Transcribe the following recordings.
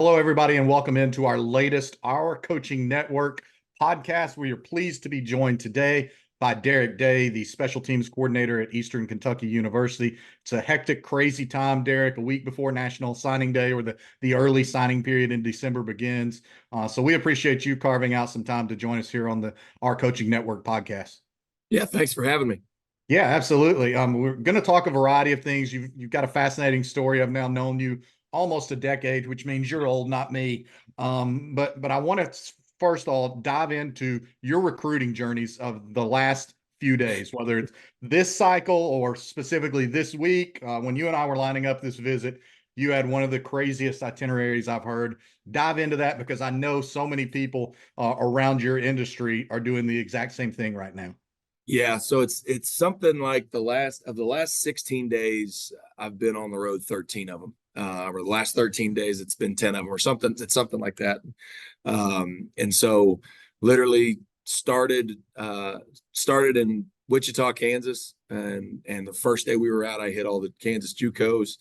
Hello, everybody, and welcome into our latest Our Coaching Network podcast. We are pleased to be joined today by Derek Day, the special teams coordinator at Eastern Kentucky University. It's a hectic, crazy time, Derek, a week before National Signing Day, or the early signing period in December begins. So we appreciate you carving out some time to join us here on the Our Coaching Network podcast. Yeah, thanks for having me. Yeah, absolutely. We're going to talk a variety of things. You've got a fascinating story. I've now known you almost a decade, which means you're old, not me. But I want to first of all dive into your recruiting journeys of the last few days, whether it's this cycle or specifically this week. When you and I were lining up this visit, you had one of the craziest itineraries I've heard. Dive into that because I know so many people around your industry are doing the exact same thing right now. Yeah, so it's something like the last 16 days, I've been on the road 13 of them. Or the last 13 days, it's been 10 of them, or something. It's something like that. And so, literally started in Wichita, Kansas, and the first day we were out, I hit all the Kansas JUCOs.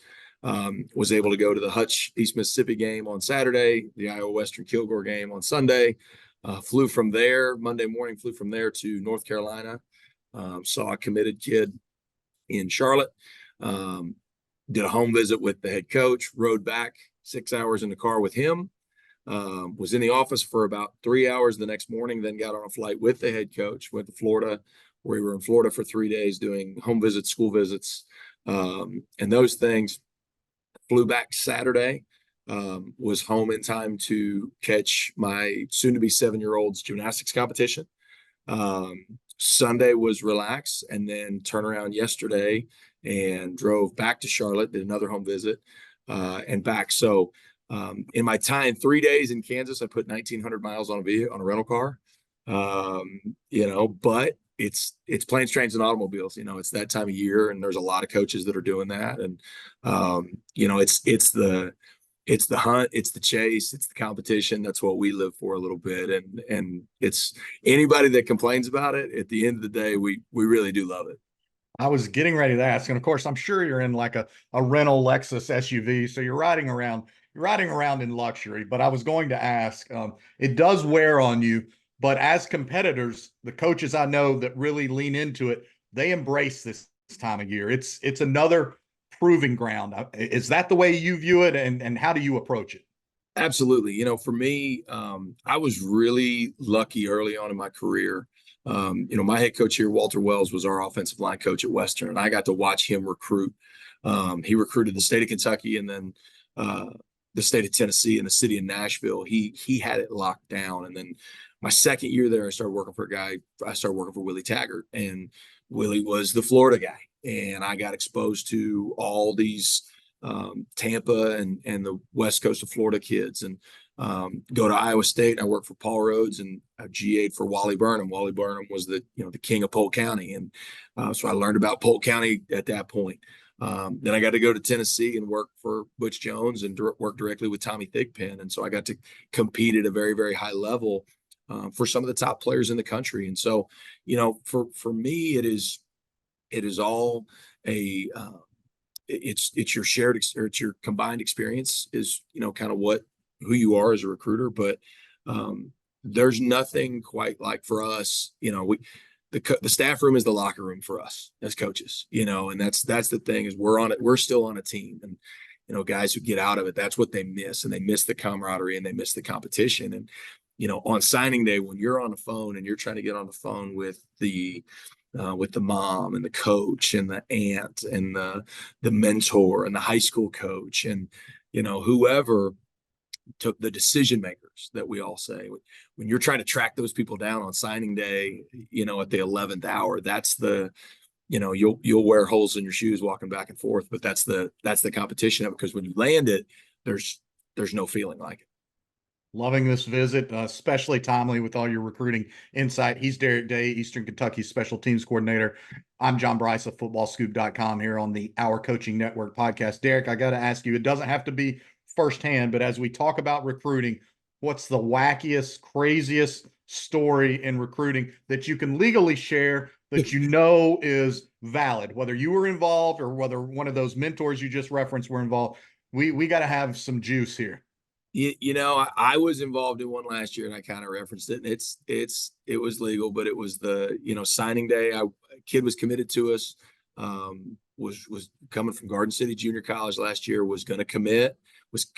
Was able to go to the Hutch East Mississippi game on Saturday, the Iowa Western Kilgore game on Sunday. Flew from there Monday morning. Flew from there to North Carolina. Saw a committed kid in Charlotte. Did a home visit with the head coach. Rode back 6 hours in the car with him. Was in the office for about 3 hours the next morning. Then got on a flight with the head coach. Went to Florida, where we were in Florida for 3 days doing home visits, school visits, and those things. Flew back Saturday. Was home in time to catch my soon-to-be 7-year-old's gymnastics competition. Sunday was relax, and then turn around yesterday and drove back to Charlotte, did another home visit, and back. So in my time, 3 days in Kansas, I put 1,900 miles on a rental car. But it's planes, trains, and automobiles. It's that time of year, and there's a lot of coaches that are doing that. And it's the hunt, it's the chase, it's the competition. That's what we live for a little bit. And it's anybody that complains about it, at the end of the day, we really do love it. I was getting ready to ask, and of course, I'm sure you're in like a rental Lexus SUV, so you're riding around in luxury. But I was going to ask, it does wear on you, but as competitors, the coaches I know that really lean into it, they embrace this time of year. It's another proving ground. Is that the way you view it, and how do you approach it? Absolutely. For me, I was really lucky early on in my career. My head coach here, Walter Wells, was our offensive line coach at Western, and I got to watch him recruit. He recruited the state of Kentucky, and then the state of Tennessee, and the city of Nashville. He had it locked down. And then my second year there, I started working for Willie Taggart, and Willie was the Florida guy, and I got exposed to all these Tampa and the west coast of Florida kids, and go to Iowa State. And I worked for Paul Rhodes, and I GA'd for Wally Burnham. Wally Burnham was the king of Polk County, and so I learned about Polk County at that point. Then I got to go to Tennessee and work for Butch Jones and work directly with Tommy Thigpen, and so I got to compete at a very, very high level for some of the top players in the country. And so, for me, it is all a it's your shared or it's your combined experience is kind of who you are as a recruiter. But there's nothing quite like, for us, the staff room is the locker room for us as coaches, and that's the thing, is we're still on a team. And guys who get out of it, that's what they miss, and they miss the camaraderie, and they miss the competition. And on signing day, when you're on the phone and you're trying to get on the phone with the mom and the coach and the aunt and the mentor and the high school coach, and whoever took the decision makers, that we all say, when you're trying to track those people down on signing day, at the 11th hour, that's the you'll wear holes in your shoes walking back and forth, but that's the competition of it, because when you land it, there's no feeling like it. Loving this visit, especially timely with all your recruiting insight. He's Derek Day, Eastern Kentucky special teams coordinator. I'm John Brice of FootballScoop.com here on the Our Coaching Network podcast. Derek, I got to ask you, it doesn't have to be firsthand, but as we talk about recruiting, what's the wackiest, craziest story in recruiting that you can legally share that is valid, whether you were involved or whether one of those mentors you just referenced were involved? We got to have some juice here. I was involved in one last year, and I kind of referenced it. And it was legal, but it was the signing day. A kid was committed to us. Was coming from Garden City Junior College last year. Was going to commit.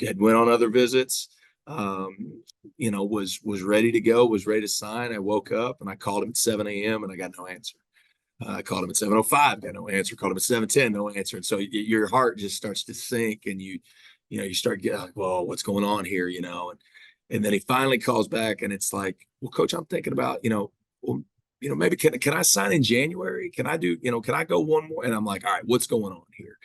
Had went on other visits. Was ready to go. Was ready to sign. I woke up and I called him at 7 a.m. and I got no answer. I called him at 7:05, got no answer. Called him at 7:10, no answer. And so your heart just starts to sink, and you start getting like, well, what's going on here, and then he finally calls back, and it's like, well, coach, I'm thinking about, well, maybe can I sign in January? Can I can I go one more? And I'm like, all right, what's going on here?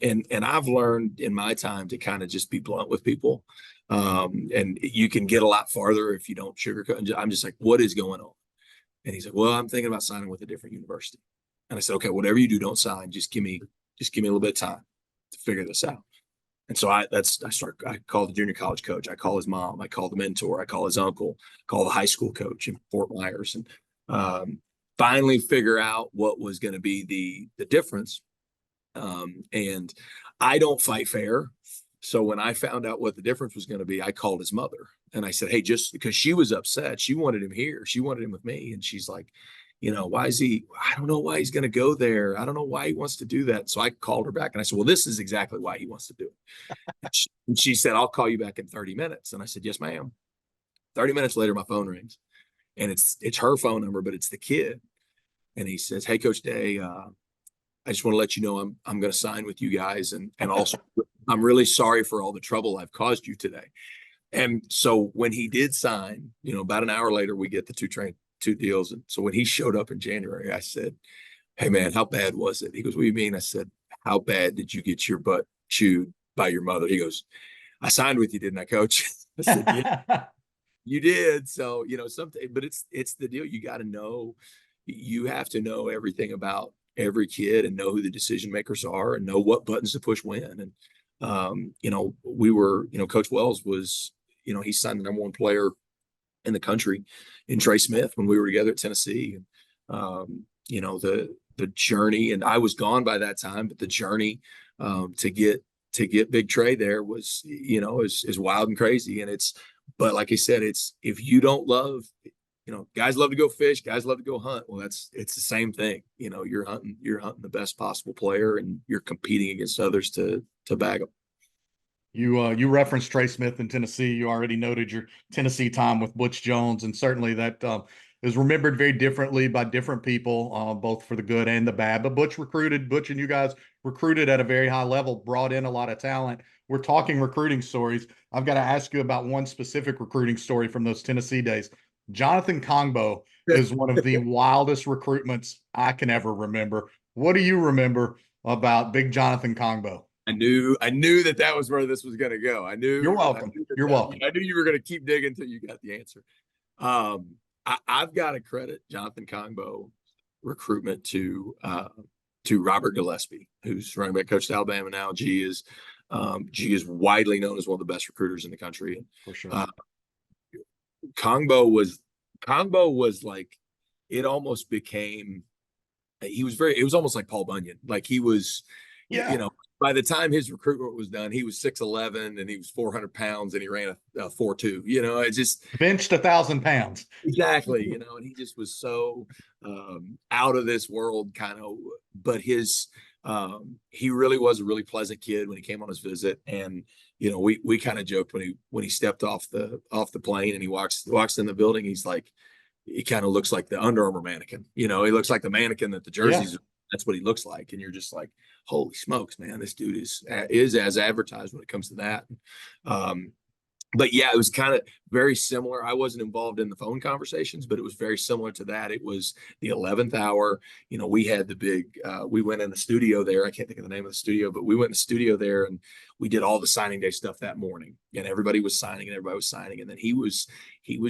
And I've learned in my time to kind of just be blunt with people. And you can get a lot farther if you don't sugarcoat. I'm just like, what is going on? And he's like, well, I'm thinking about signing with a different university. And I said, okay, whatever you do, don't sign. Just give me a little bit of time to figure this out. And so I call the junior college coach. I call his mom. I call the mentor. I call his uncle. Call the high school coach in Fort Myers, and finally figure out what was going to be the difference. And I don't fight fair. So when I found out what the difference was going to be, I called his mother and I said, hey, just because she was upset, she wanted him here. She wanted him with me. And she's like, why is he, I don't know why he's going to go there. I don't know why he wants to do that. So I called her back and I said, well, this is exactly why he wants to do it. And she said, I'll call you back in 30 minutes. And I said, yes, ma'am. 30 minutes later, my phone rings and it's her phone number, but it's the kid. And he says, hey, Coach Day, I just want to let you know I'm going to sign with you guys. And also, I'm really sorry for all the trouble I've caused you today. And so when he did sign, about an hour later, we get the two deals. And so when he showed up in January, I said, hey, man, how bad was it? He goes, what do you mean? I said, how bad did you get your butt chewed by your mother? He goes, I signed with you, didn't I, coach? I said, yeah, you did. So, something, but it's the deal. You got to know, you have to know everything about every kid and know who the decision makers are and know what buttons to push when. And, we were, Coach Wells was, he signed the number one player in the country in Trey Smith when we were together at Tennessee. And, the journey, and I was gone by that time, but the journey to get Big Trey there was, is wild and crazy. And but like I said, if you don't love, guys love to go fish, guys love to go hunt. Well, it's the same thing. You're hunting the best possible player, and you're competing against others to bag them. You referenced Trey Smith in Tennessee. You already noted your Tennessee time with Butch Jones, and certainly that is remembered very differently by different people, both for the good and the bad. But Butch and you guys recruited at a very high level, brought in a lot of talent. We're talking recruiting stories. I've got to ask you about one specific recruiting story from those Tennessee days. Jonathan Kongbo is one of the wildest recruitments I can ever remember. What do you remember about Big Jonathan Kongbo? I knew that was where this was going to go. You're welcome. You're welcome. I knew you were going to keep digging until you got the answer. I've got to credit Jonathan Kongbo recruitment to Robert Gillespie, who's running back coach at Alabama now. G is widely known as one of the best recruiters in the country. For sure. Kongbo was like, it almost became, it was almost like Paul Bunyan. Like he was, by the time his recruitment was done, he was 6'11" and he was 400 pounds and he ran a 4.2. It just benched 1,000 pounds. Exactly. And he just was so out of this world kind of, but he really was a really pleasant kid when he came on his visit. And, we kind of joked when he stepped off the plane and he walks in the building, he's like, he kind of looks like the Under Armour mannequin. He looks like the mannequin that the jerseys. Yeah. That's what he looks like. And you're just like, holy smokes, man, this dude is as advertised when it comes to that. But yeah, it was kind of very similar. I wasn't involved in the phone conversations, but it was very similar to that. It was the 11th hour. We had the big, we went in the studio there. I can't think of the name of the studio, but we went in the studio there and we did all the signing day stuff that morning, and everybody was signing. And then he was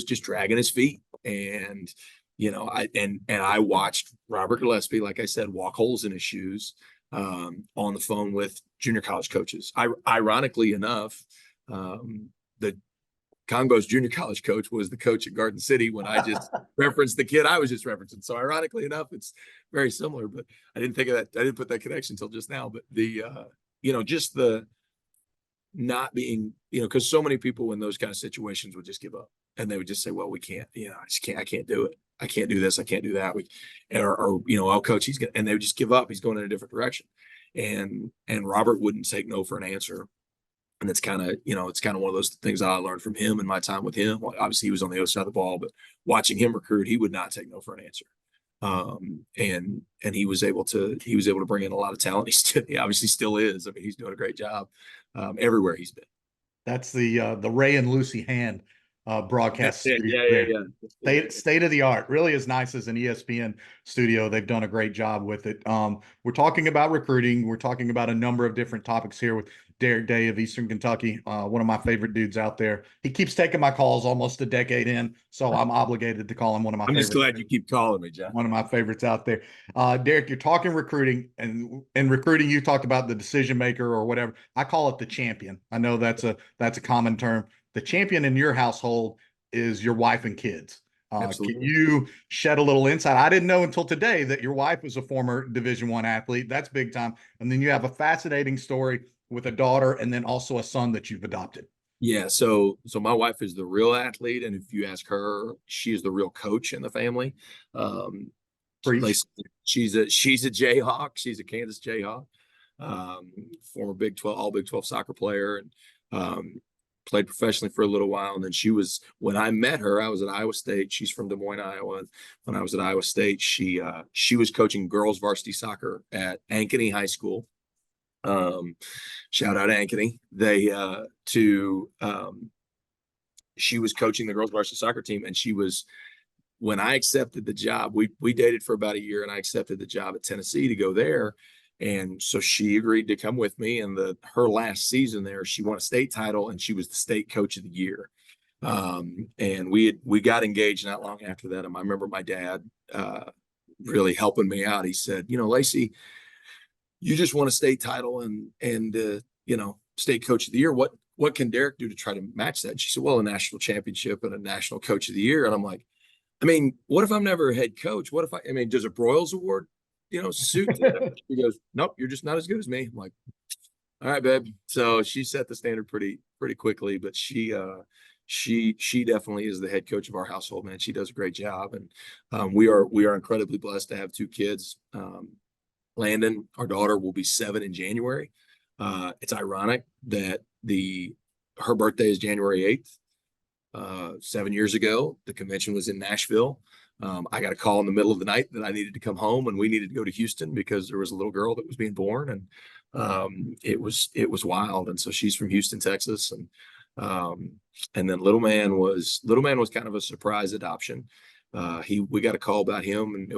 just dragging his feet. And, I watched Robert Gillespie, like I said, walk holes in his shoes on the phone with junior college coaches. Ironically enough, the Kongbo's junior college coach was the coach at Garden City when I just referenced the kid I was just referencing. So ironically enough, it's very similar, but I didn't think of that. I didn't put that connection until just now, but just the not being, because so many people in those kind of situations would just give up and they would just say, well, we can't, I can't do it. I can't do this. I can't do that. I'll coach. And they would just give up. He's going in a different direction. And Robert wouldn't take no for an answer. And it's kind of, it's kind of one of those things that I learned from him in my time with him. Well, obviously he was on the other side of the ball, but watching him recruit, he would not take no for an answer. And he was able to bring in a lot of talent. He obviously still is. I mean, he's doing a great job everywhere he's been. That's the Ray and Lucy Hand broadcast Yeah, studio yeah, there. yeah, yeah. State of the art, really as nice as an ESPN studio. They've done a great job with it. We're talking about recruiting. We're talking about a number of different topics here with Derek Day of Eastern Kentucky, one of my favorite dudes out there. He keeps taking my calls almost a decade in, so I'm obligated to call him one of my I'm favorites. just glad you keep calling me, John. One of my favorites out there. Derek, you're talking recruiting, and in recruiting, you talked about the decision maker or whatever. I call it the champion. I know that's a common term. The champion in your household is your wife and kids. Can you shed a little insight? I didn't know until today that your wife was a former Division I athlete. That's big time. And then you have a fascinating story with a daughter and then also a son that you've adopted. Yeah, so my wife is the real athlete, and if you ask her, she is the real coach in the family. Preach. She's a Jayhawk. She's a Kansas Jayhawk, former Big 12, all Big 12 soccer player, and played professionally for a little while. And then when I met her, I was at Iowa State. She's from Des Moines, Iowa. When I was at Iowa State, she was coaching girls varsity soccer at Ankeny High School. Shout out Ankeny. She was coaching the girls varsity soccer team, and when I accepted the job, we dated for about a year, and I accepted the job at Tennessee to go there. And so she agreed to come with me. And her last season there, she won a state title, and she was the state coach of the year. And we got engaged not long after that. And I remember my dad really helping me out. He said, Lacey, you just won a state title and state coach of the year. What can Derek do to try to match that? And she said, well, a national championship and a national coach of the year. And I'm like, I mean, what if I'm never a head coach? What if I mean, does a Broyles Award, suit to that? She goes, nope, you're just not as good as me. I'm like, all right, babe. So she set the standard pretty quickly, but she definitely is the head coach of our household, man. She does a great job. And we are incredibly blessed to have two kids. Landon, our daughter, will be 7 in January. It's ironic that her birthday is January 8th. 7 years ago, the convention was in Nashville. I got a call in the middle of the night that I needed to come home, and we needed to go to Houston because there was a little girl that was being born, and it was wild. And so she's from Houston, Texas, and then little man was kind of a surprise adoption. We got a call about him, and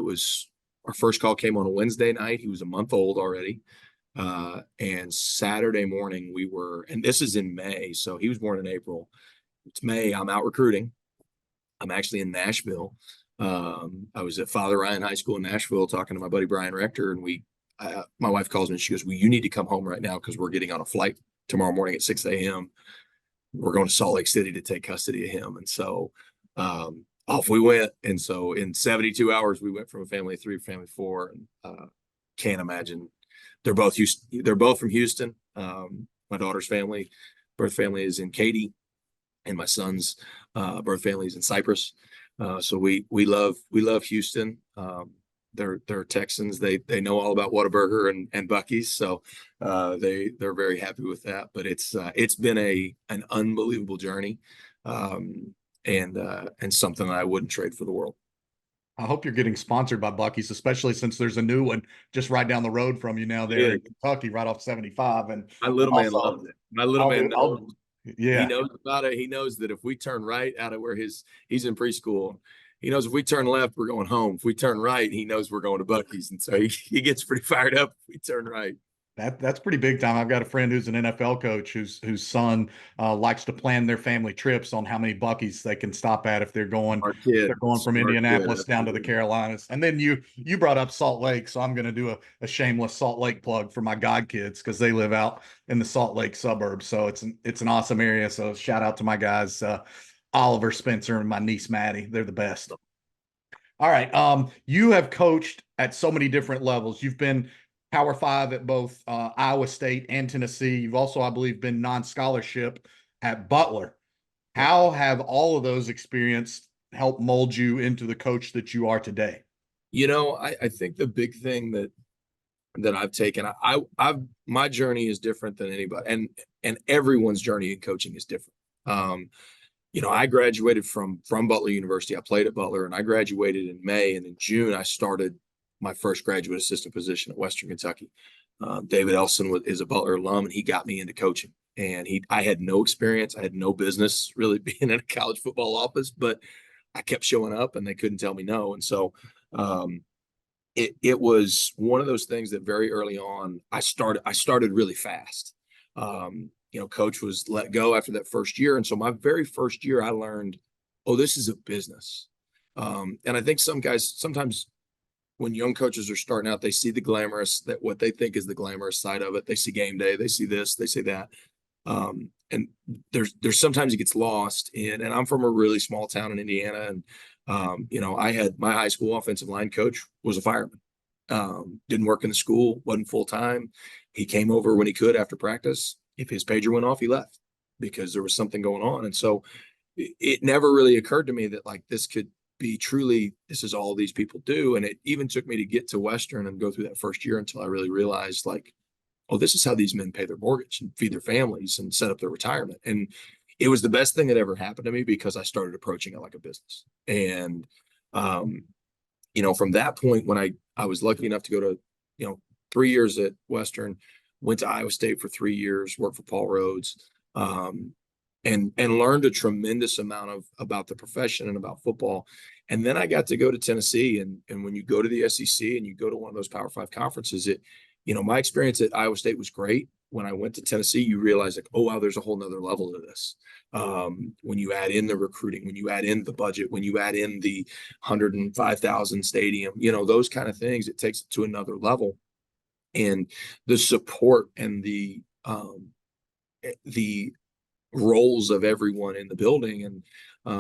our first call came on a Wednesday night. He was a month old already. And Saturday morning and this is in May. So he was born in April. It's May. I'm out recruiting. I'm actually in Nashville. I was at Father Ryan High School in Nashville talking to my buddy Brian Rector, and my wife calls me and she goes, well, you need to come home right now because we're getting on a flight tomorrow morning at 6 a.m. We're going to Salt Lake City to take custody of him. And so off we went. And so in 72 hours, we went from a family of 3 to family of 4. And can't imagine. They're both from Houston. My daughter's birth family is in Katy, and my son's birth family is in Cyprus. So we love Houston. They're Texans. They know all about Whataburger and Buc-ee's. So they're very happy with that. But it's been an unbelievable journey, and something I wouldn't trade for the world. I hope you're getting sponsored by Buc-ee's, especially since there's a new one just right down the road from you now there in Kentucky, right off 75. And my little man loves it. My little man knows. Yeah. He knows about it. He knows that if we turn right out of where he's in preschool, he knows if we turn left, we're going home. If we turn right, he knows we're going to Buc-ee's. And so he gets pretty fired up if we turn right. That's pretty big time. I've got a friend who's an NFL coach whose son likes to plan their family trips on how many Buc-ee's they can stop at if they're going from Indianapolis down to the Carolinas. And then you brought up Salt Lake, so I'm going to do a shameless Salt Lake plug for my godkids because they live out in the Salt Lake suburbs. So it's an awesome area. So shout out to my guys, Oliver, Spencer, and my niece Maddie. They're the best. All right. You have coached at so many different levels. You've been Power Five at both Iowa State and Tennessee. You've also, I believe, been non-scholarship at Butler. Yeah. How have all of those experiences helped mold you into the coach that you are today? I think the big thing that I've taken, I've my journey is different than anybody, and everyone's journey in coaching is different. I graduated from Butler University. I played at Butler, and I graduated in May, and in June I started my first graduate assistant position at Western Kentucky. David Elson is a Butler alum, and he got me into coaching. And I had no experience. I had no business really being in a college football office, but I kept showing up, and they couldn't tell me no. And so um, it was one of those things that very early on I started really fast. Coach was let go after that first year, and so my very first year I learned, oh, this is a business. And I think some guys sometimes when young coaches are starting out, they see the glamorous, that what they think is the glamorous side of it. They see game day, they see this, they see that. And there's sometimes it gets lost in, and I'm from a really small town in Indiana. And, I had my high school offensive line coach was a fireman. Didn't work in the school, wasn't full time. He came over when he could after practice. If his pager went off, he left because there was something going on. And so it never really occurred to me that like this could be truly, this is all these people do. And it even took me to get to Western and go through that first year until I really realized like, oh, this is how these men pay their mortgage and feed their families and set up their retirement. And it was the best thing that ever happened to me because I started approaching it like a business. And, from that point, when I was lucky enough to go to, 3 years at Western, went to Iowa State for 3 years, worked for Paul Rhodes, and learned a tremendous amount about the profession and about football. And then I got to go to Tennessee, and when you go to the SEC and you go to one of those Power Five conferences, my experience at Iowa State was great. When I went to Tennessee, you realize like, oh wow, there's a whole nother level to this. When you add in the recruiting, when you add in the budget, when you add in the 105,000 stadium, those kind of things, it takes it to another level. And the support and the roles of everyone in the building, and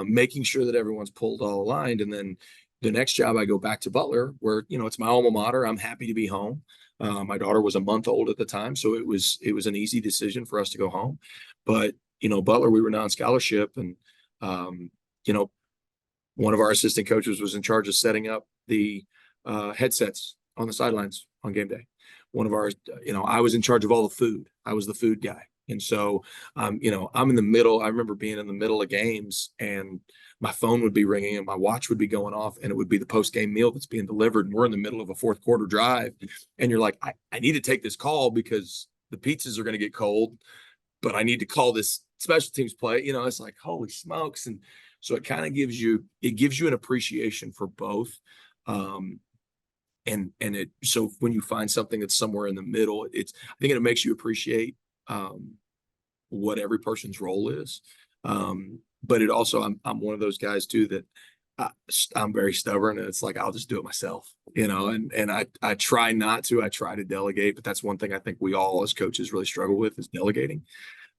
making sure that everyone's pulled all aligned. And then the next job I go back to Butler, where it's my alma mater. I'm happy to be home. My daughter was a month old at the time, so it was an easy decision for us to go home. But Butler, we were non-scholarship, and um, you know one of our assistant coaches was in charge of setting up the headsets on the sidelines on game day. One of our, I was in charge of all the food. I was the food guy. And so, I'm in the middle. I remember being in the middle of games, and my phone would be ringing and my watch would be going off, and it would be the post-game meal that's being delivered. And we're in the middle of a fourth quarter drive. And you're like, I need to take this call because the pizzas are going to get cold, but I need to call this special teams play. It's like, holy smokes. And so it kind of gives you an appreciation for both. So when you find something that's somewhere in the middle, I think it makes you appreciate what every person's role is. But it also, I'm one of those guys too that I'm very stubborn, and it's like I'll just do it myself, and I try not to. I try to delegate, but that's one thing I think we all as coaches really struggle with is delegating.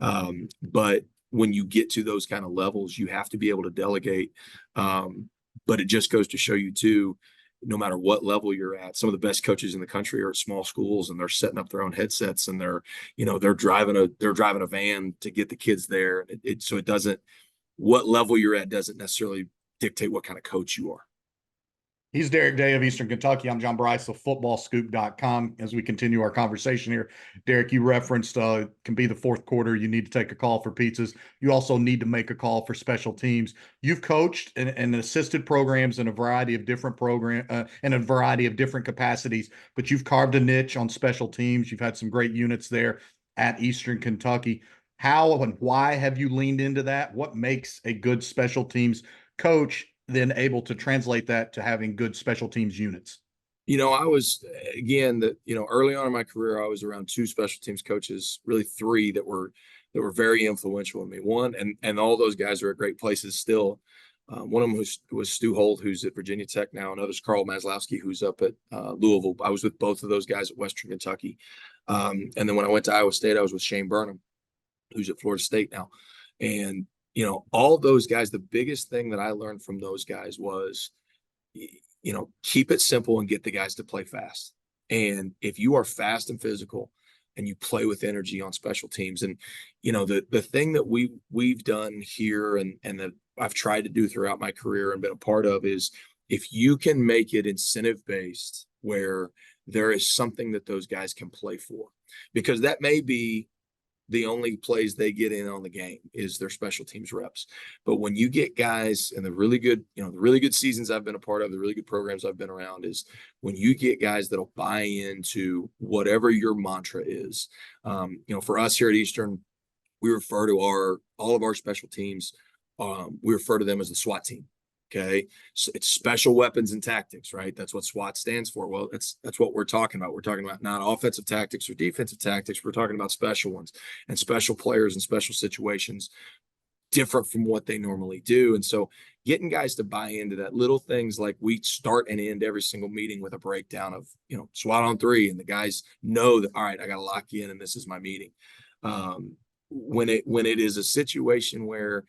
But when you get to those kind of levels, you have to be able to delegate. But it just goes to show you too, no matter what level you're at, some of the best coaches in the country are at small schools, and they're setting up their own headsets, and they're driving a van to get the kids there. So it doesn't, what level you're at doesn't necessarily dictate what kind of coach you are. He's Derek Day of Eastern Kentucky. I'm John Brice of FootballScoop.com. As we continue our conversation here, Derek, you referenced can be the fourth quarter. You need to take a call for pizzas. You also need to make a call for special teams. You've coached and assisted programs in a variety of different in a variety of different capacities, but you've carved a niche on special teams. You've had some great units there at Eastern Kentucky. How and why have you leaned into that? What makes a good special teams coach then able to translate that to having good special teams units? I was, again, early on in my career, I was around two special teams coaches, really three that were very influential in me. One, and all those guys are at great places still. One of them was Stu Holt, who's at Virginia Tech now. Another's Carl Maslowski, who's up at Louisville. I was with both of those guys at Western Kentucky. And then when I went to Iowa State, I was with Shane Burnham, who's at Florida State now. And all those guys, the biggest thing that I learned from those guys was, keep it simple and get the guys to play fast. And if you are fast and physical and you play with energy on special teams, and the thing that we've done here, and that I've tried to do throughout my career and been a part of, is if you can make it incentive based, where there is something that those guys can play for, because that may be the only plays they get in on the game is their special teams reps. But when you get guys in the really good seasons I've been a part of, the really good programs I've been around, is when you get guys that'll buy into whatever your mantra is. For us here at Eastern, we refer to all of our special teams, we refer to them as the SWAT team. Okay. So it's special weapons and tactics, right? That's what SWAT stands for. Well, that's what we're talking about. We're talking about not offensive tactics or defensive tactics. We're talking about special ones and special players and special situations, different from what they normally do. And so getting guys to buy into that, little things like we start and end every single meeting with a breakdown of, SWAT on 3. And the guys know that, all right, I got to lock you in and this is my meeting. When it is a situation where,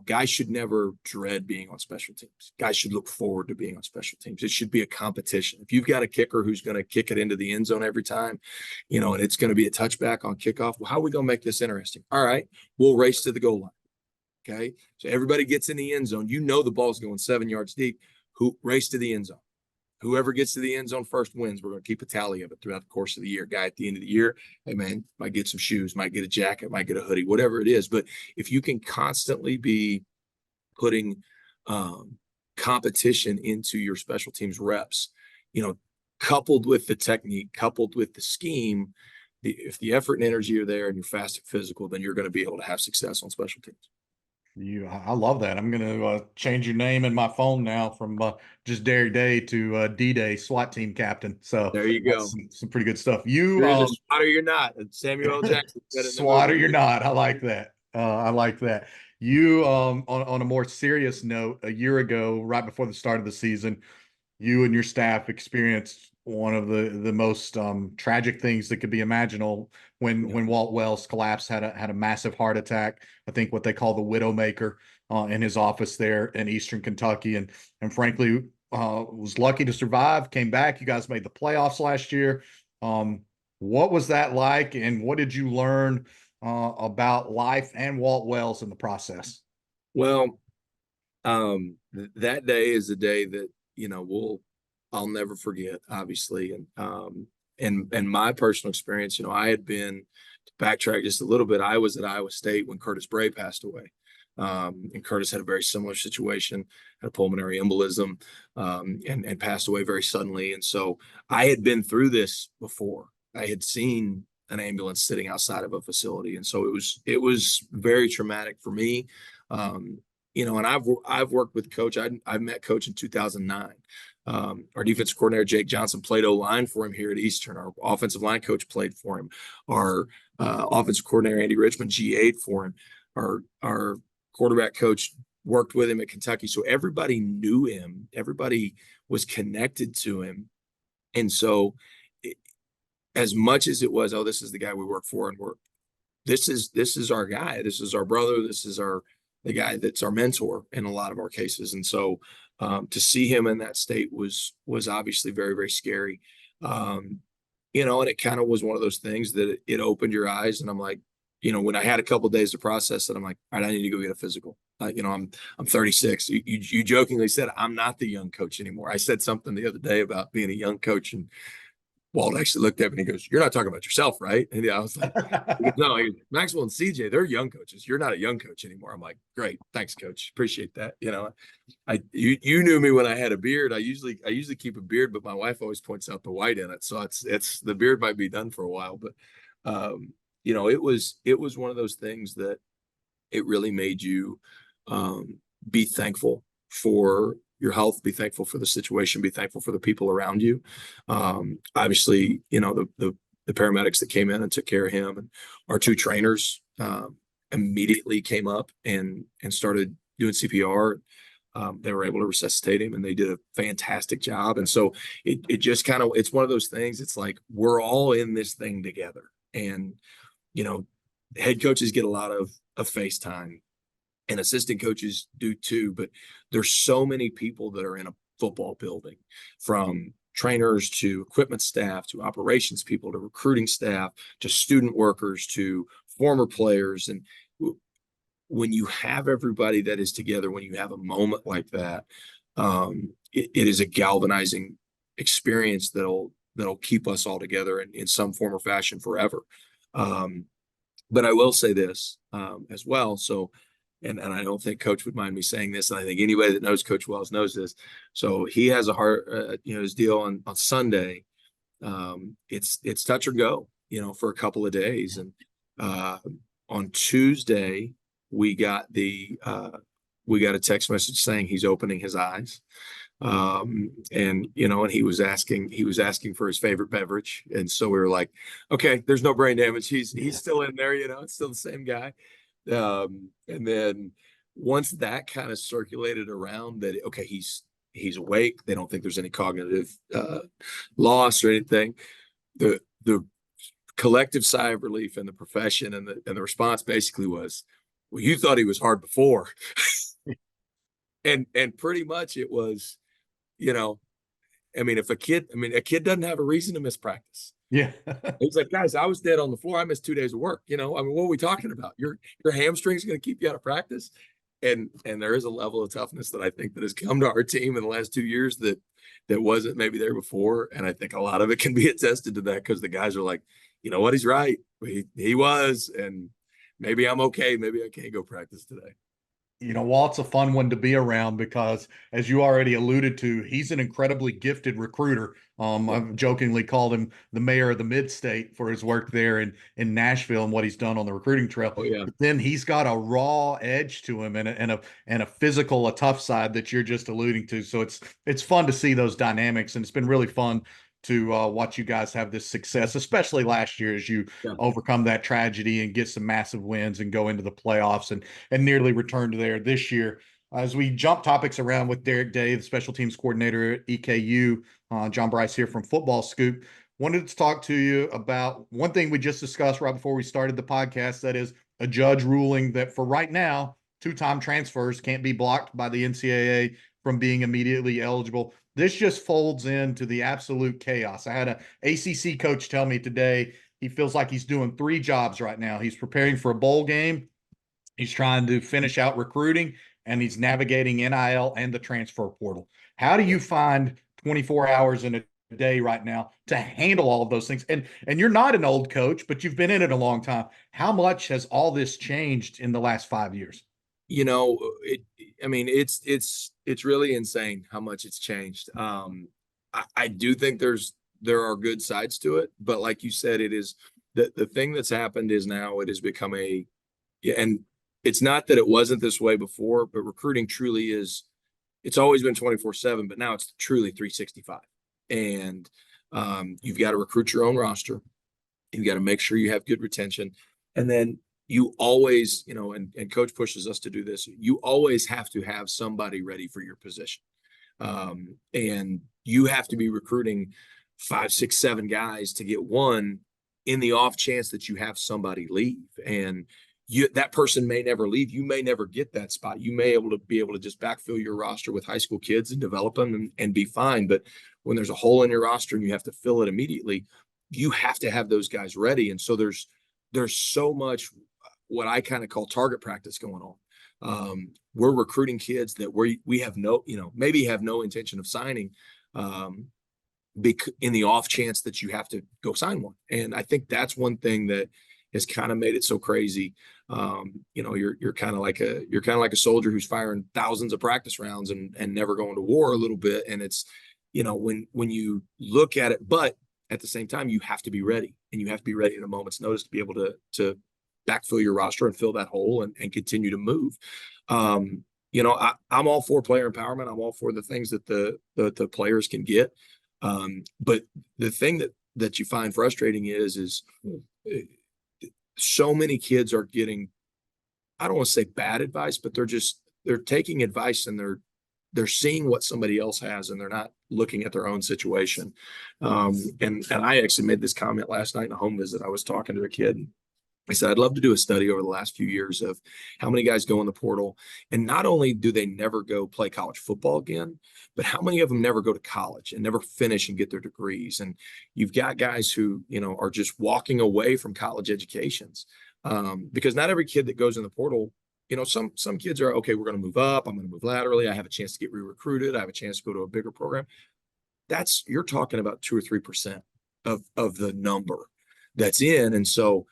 guys should never dread being on special teams. Guys should look forward to being on special teams. It should be a competition. If you've got a kicker who's going to kick it into the end zone every time, and it's going to be a touchback on kickoff, well, how are we going to make this interesting? All right, we'll race to the goal line. Okay, so everybody gets in the end zone. The ball's going 7 yards deep. Who race to the end zone? Whoever gets to the end zone first wins. We're going to keep a tally of it throughout the course of the year. Guy at the end of the year, hey man, might get some shoes, might get a jacket, might get a hoodie, whatever it is. But if you can constantly be putting competition into your special teams reps, coupled with the technique, coupled with the scheme, if the effort and energy are there and you're fast and physical, then you're going to be able to have success on special teams. I love that. I'm going to change your name in my phone now from just Dairy Day to D-Day SWAT team captain. So there you go. Some pretty good stuff. You're a SWAT or you're not. Samuel L. Jackson said SWAT or you're not. I like that. I like that. You on a more serious note, a year ago, right before the start of the season, you and your staff experienced one of the most tragic things that could be imaginable when Walt Wells collapsed, had a massive heart attack. I think what they call the Widowmaker in his office there in Eastern Kentucky, and frankly was lucky to survive. Came back. You guys made the playoffs last year. What was that like, and what did you learn about life and Walt Wells in the process? Well, that day is a day that I'll never forget, obviously. And my personal experience, I had been, to backtrack just a little bit, I was at Iowa State when Curtis Bray passed away. And Curtis had a very similar situation, had a pulmonary embolism, and passed away very suddenly. And so I had been through this before. I had seen an ambulance sitting outside of a facility. And so it was very traumatic for me. And I've worked with Coach. I met Coach in 2009. Our defensive coordinator, Jake Johnson, played O-line for him here at Eastern. Our offensive line coach played for him. Our offensive coordinator, Andy Richmond, GA'd for him. Our quarterback coach worked with him at Kentucky. So everybody knew him. Everybody was connected to him. And so as much as it was, oh, this is the guy we work for, and this is our guy. This is our brother. This is the guy that's our mentor in a lot of our cases. And so to see him in that state was obviously very, very scary. And it kind of was one of those things that it opened your eyes. And I'm like, when I had a couple of days to process it, I'm like, all right, I need to go get a physical. I'm 36. You jokingly said I'm not the young coach anymore. I said something the other day about being a young coach, and Walt actually looked at me and he goes, "You're not talking about yourself, right?" And I was like, "No, Maxwell and CJ, they're young coaches. You're not a young coach anymore." I'm like, "Great, thanks, coach. Appreciate that." You knew me when I had a beard. I usually keep a beard, but my wife always points out the white in it, so it's the beard might be done for a while. But it was one of those things that it really made you be thankful for your health, be thankful for the situation, be thankful for the people around you. Obviously, the paramedics that came in and took care of him, and our two trainers immediately came up and started doing CPR. They were able to resuscitate him, and they did a fantastic job. And so it just kind of, it's one of those things. It's like, we're all in this thing together. And, head coaches get a lot of FaceTime, and assistant coaches do too, but there's so many people that are in a football building, from trainers to equipment staff to operations people to recruiting staff to student workers to former players. And when you have everybody that is together, when you have a moment like that, it is a galvanizing experience that'll keep us all together in some form or fashion forever. But I will say this as well. So, and I don't think Coach would mind me saying this, and I think anybody that knows Coach Wells knows this. So he has a hard, his deal on Sunday. It's touch or go, for a couple of days, and on Tuesday we got a text message saying he's opening his eyes. And he was asking for his favorite beverage. And so we were like, okay, there's no brain damage. He's still in there, it's still the same guy. And then once that kind of circulated around that, okay, he's awake. They don't think there's any cognitive loss or anything. The collective sigh of relief in the profession and the response basically was, well, you thought he was hard before. and pretty much it was, a kid doesn't have a reason to miss practice. Yeah. He's like, guys, I was dead on the floor. I missed 2 days of work. What are we talking about? Your hamstring's going to keep you out of practice. And there is a level of toughness that I think that has come to our team in the last 2 years that wasn't maybe there before. And I think a lot of it can be attested to that because the guys are like, you know what, he's right. He was, and maybe I'm okay. Maybe I can't go practice today. Walt's a fun one to be around because, as you already alluded to, he's an incredibly gifted recruiter. I've jokingly called him the mayor of the mid-state for his work there in Nashville and what he's done on the recruiting trail. Oh, yeah. But then he's got a raw edge to him and a physical, a tough side that you're just alluding to. So it's fun to see those dynamics, and it's been really fun to watch you guys have this success, especially last year as you overcome that tragedy and get some massive wins and go into the playoffs and nearly return to there this year. As we jump topics around with Derek Day, the special teams coordinator at EKU, John Brice here from FootballScoop, wanted to talk to you about one thing we just discussed right before we started the podcast, that is a judge ruling that for right now, two-time transfers can't be blocked by the NCAA from being immediately eligible. This just folds into the absolute chaos. I had an ACC coach tell me today he feels like he's doing 3 jobs right now. He's preparing for a bowl game, he's trying to finish out recruiting, and he's navigating NIL and the transfer portal. How do you find 24 hours in a day right now to handle all of those things? And you're not an old coach, but you've been in it a long time. How much has all this changed in the last 5 years? It's really insane how much it's changed. I do think there are good sides to it, but like you said, it is the thing that's happened is now it has become and it's not that it wasn't this way before, but recruiting truly is, it's always been 24/7, but now it's truly 365. And you've got to recruit your own roster. You've got to make sure you have good retention. And then you always, and coach pushes us to do this, you always have to have somebody ready for your position. And you have to be recruiting 5, 6, 7 guys to get one in the off chance that you have somebody leave. And that person may never leave. You may never get that spot. You may be able to just backfill your roster with high school kids and develop them and be fine. But when there's a hole in your roster and you have to fill it immediately, you have to have those guys ready. And so there's so much what I kind of call target practice going on. We're recruiting kids that we have maybe have no intention of signing in the off chance that you have to go sign one. And I think that's one thing that has kind of made it so crazy. You're kind of like a soldier who's firing thousands of practice rounds and never going to war a little bit. And it's, when you look at it, but at the same time, you have to be ready, and you have to be ready at a moment's notice to be able to backfill your roster and fill that hole and continue to move. I'm all for player empowerment. I'm all for the things that the players can get. But the thing that you find frustrating is so many kids are getting, I don't want to say bad advice, but they're taking advice and they're seeing what somebody else has, and they're not looking at their own situation. And I actually made this comment last night in a home visit. I was talking to a kid, I said, I'd love to do a study over the last few years of how many guys go in the portal. And not only do they never go play college football again, but how many of them never go to college and never finish and get their degrees. And you've got guys who, are just walking away from college educations, because not every kid that goes in the portal, some kids are, okay, we're going to move up. I'm going to move laterally. I have a chance to get re-recruited. I have a chance to go to a bigger program. You're talking about 2 or 3% of the number that's in. And so,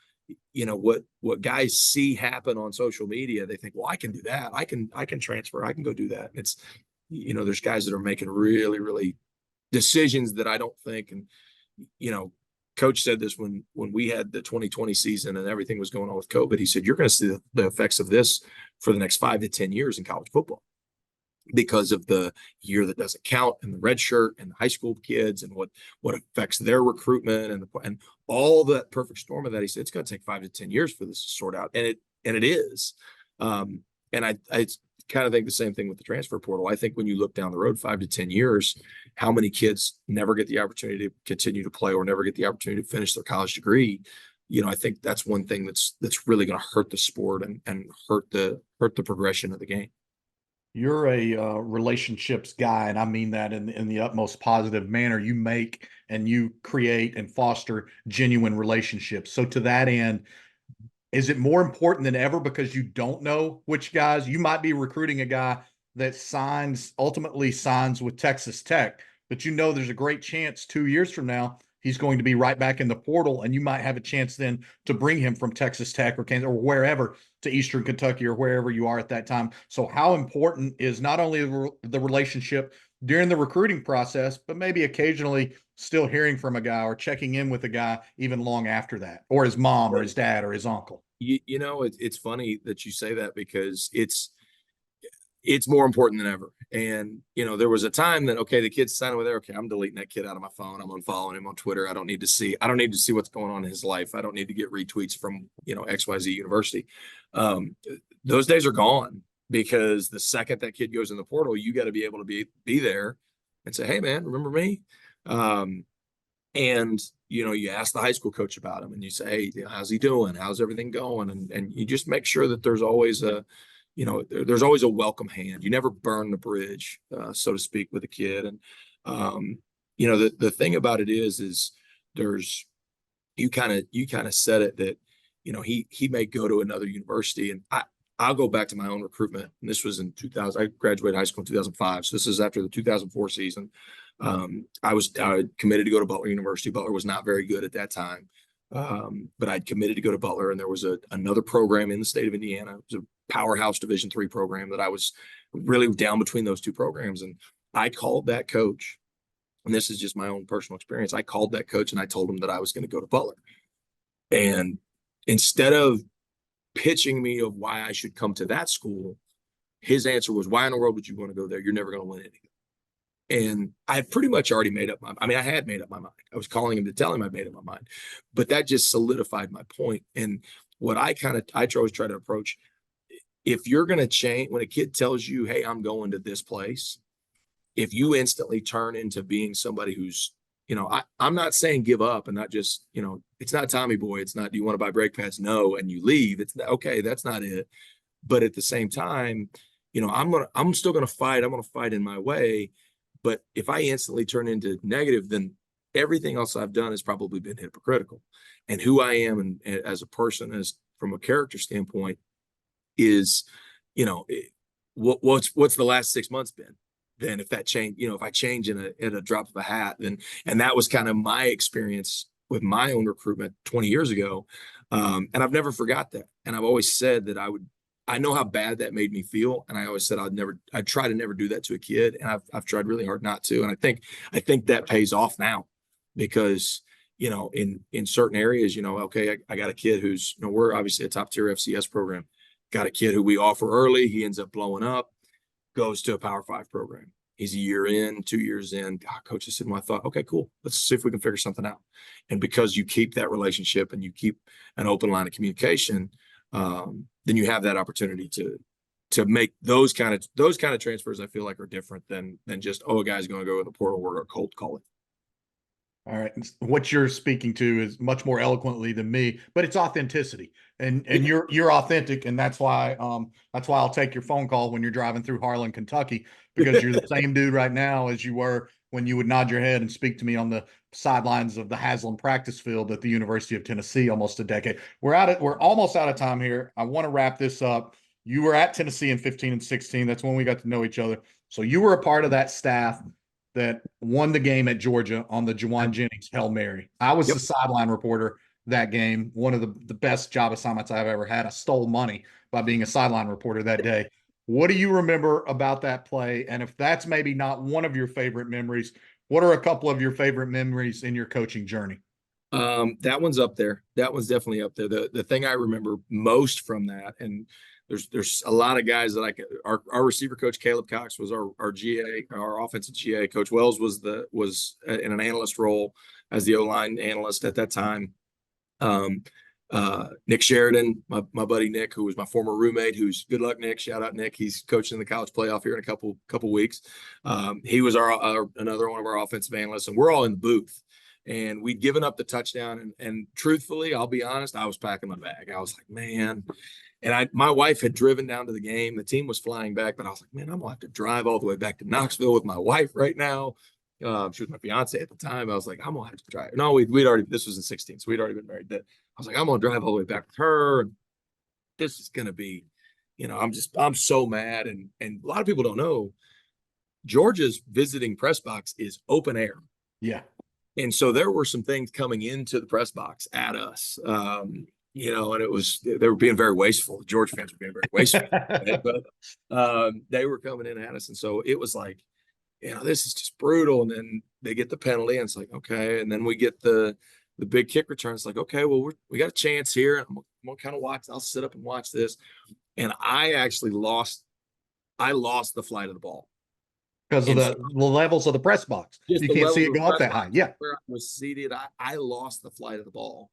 what guys see happen on social media, they think, well, I can do that. I can transfer. I can go do that. It's, there's guys that are making really, really decisions that I don't think. And, coach said this when we had the 2020 season and everything was going on with COVID. He said, you're going to see the effects of this for the next 5 to 10 years in college football, because of the year that doesn't count and the red shirt and the high school kids and what affects their recruitment and all that perfect storm of that. He said it's going to take 5 to 10 years for this to sort out, and it is. And I kind of think the same thing with the transfer portal. I think when you look down the road 5 to 10 years, how many kids never get the opportunity to continue to play or never get the opportunity to finish their college degree? I think that's one thing that's really going to hurt the sport and hurt the progression of the game. You're a relationships guy, and I mean that in the utmost positive manner. You make and you create and foster genuine relationships. So to that end, is it more important than ever, because you don't know which guys you might be recruiting a guy that ultimately signs with Texas Tech, but there's a great chance 2 years from now he's going to be right back in the portal, and you might have a chance then to bring him from Texas Tech or Kansas or wherever to Eastern Kentucky or wherever you are at that time. So how important is not only the relationship during the recruiting process, but maybe occasionally still hearing from a guy or checking in with a guy even long after that, or his mom or his dad or his uncle? It's funny that you say that, because it's more important than ever. And, there was a time that, okay, the kid's signing with there. Okay, I'm deleting that kid out of my phone. I'm unfollowing him on Twitter. I don't need to see what's going on in his life. I don't need to get retweets from, XYZ University. Those days are gone, because the second that kid goes in the portal, you got to be able to be there and say, hey man, remember me? And you ask the high school coach about him and you say, hey, how's he doing? How's everything going? And you just make sure that there's always there's always a welcome hand. You never burn the bridge, so to speak, with a kid. And the thing about it is there's you kind of said it, that he may go to another university. And I'll go back to my own recruitment. And this was in 2000. I graduated high school in 2005. So this is after the 2004 season. I committed to go to Butler University. Butler was not very good at that time. But I'd committed to go to Butler, and there was another program in the state of Indiana. It was a powerhouse Division III program that I was really down between those two programs. And I called that coach, and this is just my own personal experience. I called that coach and I told him that I was going to go to Butler. And instead of pitching me of why I should come to that school, his answer was, why in the world would you want to go there? You're never going to win anything. And I had pretty much already made up I had made up my mind. I was calling him to tell him I made up my mind, but that just solidified my point. And what I always try to approach, if you're going to change, when a kid tells you, hey, I'm going to this place, if you instantly turn into being somebody who's, I'm not saying give up and not just, it's not Tommy Boy. It's not, do you want to buy brake pads? No. And you leave. It's okay. That's not it. But at the same time, I'm still going to fight. I'm going to fight in my way. But if I instantly turn into negative, then everything else I've done has probably been hypocritical. And who I am and as a person, as from a character standpoint, is, what's the last 6 months been? Then if that change, if I change in a drop of a hat, then, and that was kind of my experience with my own recruitment 20 years ago. And I've never forgot that. And I've always said that I know how bad that made me feel. And I always said I'd try to never do that to a kid. And I've tried really hard not to. And I think that pays off now, because, in certain areas, okay, I got a kid who's, we're obviously a top tier FCS program, got a kid who we offer early. He ends up blowing up, goes to a Power 5 program. He's a year in, 2 years in. Coach is sitting, I thought, okay, cool. Let's see if we can figure something out. And because you keep that relationship and you keep an open line of communication, then you have that opportunity to make those kind of transfers. I feel like are different than just, oh, a guy's going to go in the portal, we're going to cold call it. All right. What you're speaking to is much more eloquently than me, but it's authenticity. And you're authentic, and that's why I'll take your phone call when you're driving through Harlan, Kentucky, because you're the same dude right now as you were when you would nod your head and speak to me on the sidelines of the Haslam practice field at the University of Tennessee almost a decade. We're almost out of time here. I want to wrap this up. You were at Tennessee in 15 and 16. That's when we got to know each other. So you were a part of that staff that won the game at Georgia on the Juwan Jennings Hail Mary. I was Yep. the sideline reporter that game, one of the best job assignments I've ever had. I stole money by being a sideline reporter that day. What do you remember about that play? And if that's maybe not one of your favorite memories, what are a couple of your favorite memories in your coaching journey? That one's up there. That one's definitely up there. The thing I remember most from that, and there's a lot of guys that our receiver coach Caleb Cox was our GA, our offensive GA. Coach Wells was in an analyst role as the O-line analyst at that time. Nick Sheridan, my buddy Nick, who was my former roommate, who's good luck, Nick. Shout out Nick. He's coaching the college playoff here in a couple weeks. He was our another one of our offensive analysts, and we're all in the booth. And we'd given up the touchdown, and truthfully, I'll be honest, I was packing my bag. I was like, man. And my wife had driven down to the game. The team was flying back, but I was like, man, I'm gonna have to drive all the way back to Knoxville with my wife right now. She was my fiance at the time. I was like, I'm gonna have to drive. No, we'd already, this was in 16, so we'd already been married. That I was like, I'm gonna drive all the way back with her. This is gonna be, I'm so mad. And a lot of people don't know Georgia's visiting press box is open air. Yeah. And so there were some things coming into the press box at us. And they were being very wasteful. The Georgia fans were being very wasteful, but they were coming in at us. And so it was like, this is just brutal. And then they get the penalty, and it's like, okay. And then we get the big kick return. It's like, okay, well, we got a chance here. I'm gonna kind of watch. I'll sit up and watch this. And I actually lost the flight of the ball Because of and the levels of the press box. just You the can't see level it of go up press that high. box Yeah. where I was seated. I lost the flight of the ball.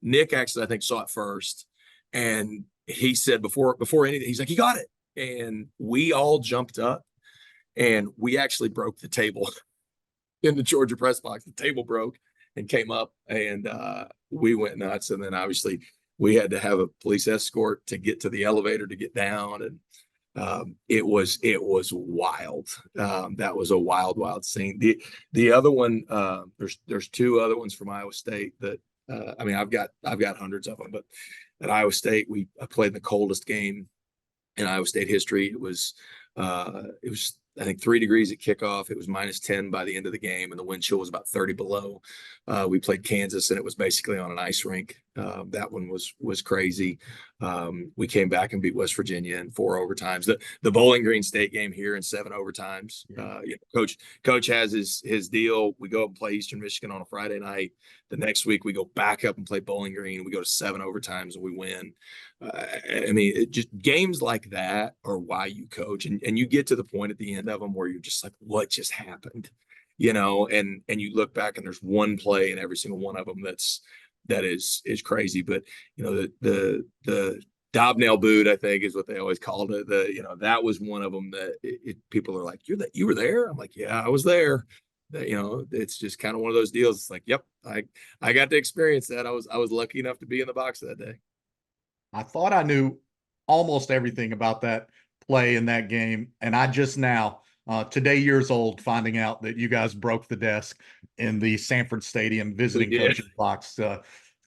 Nick actually, I think, saw it first, and he said before anything, he's like, "You got it," and we all jumped up, and we actually broke the table in the Georgia press box. The table broke and came up, and we went nuts. And then obviously we had to have a police escort to get to the elevator to get down, and it was wild. That was a wild scene. The other one, there's two other ones from Iowa State that I've got hundreds of them, but at Iowa State I played in the coldest game in Iowa State history. It was I think 3 degrees at kickoff. It was -10 by the end of the game, and the wind chill was about 30 below. We played Kansas, and it was basically on an ice rink. That one was crazy. We came back and beat West Virginia in 4 overtimes. The Bowling Green State game here in 7 overtimes. Coach has his deal. We go up and play Eastern Michigan on a Friday night. The next week we go back up and play Bowling Green. We go to 7 overtimes and we win. Just games like that are why you coach, and you get to the point at the end of them where you're just like, what just happened? And you look back and there's one play in every single one of them that is crazy. But the Dobnail boot, I think, is what they always called it. That was one of them that people are like, you were there? I'm like, yeah, I was there. It's just kind of one of those deals. It's like, yep, I got to experience that. I was lucky enough to be in the box that day. I thought I knew almost everything about that play in that game. And I just now, today years old, finding out that you guys broke the desk in the Sanford Stadium visiting coaching box.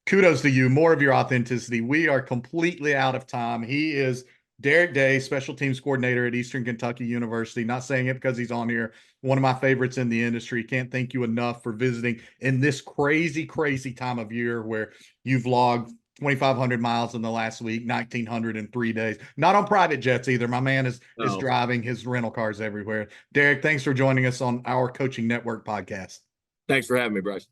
Kudos to you. More of your authenticity. We are completely out of time. He is Derek Day, special teams coordinator at Eastern Kentucky University. Not saying it because he's on here. One of my favorites in the industry. Can't thank you enough for visiting in this crazy, crazy time of year where you've logged 2,500 miles in the last week, 1,900 in 3 days. Not on private jets either. My man is driving his rental cars everywhere. Derek, thanks for joining us on our Coaching Network podcast. Thanks for having me, Brice.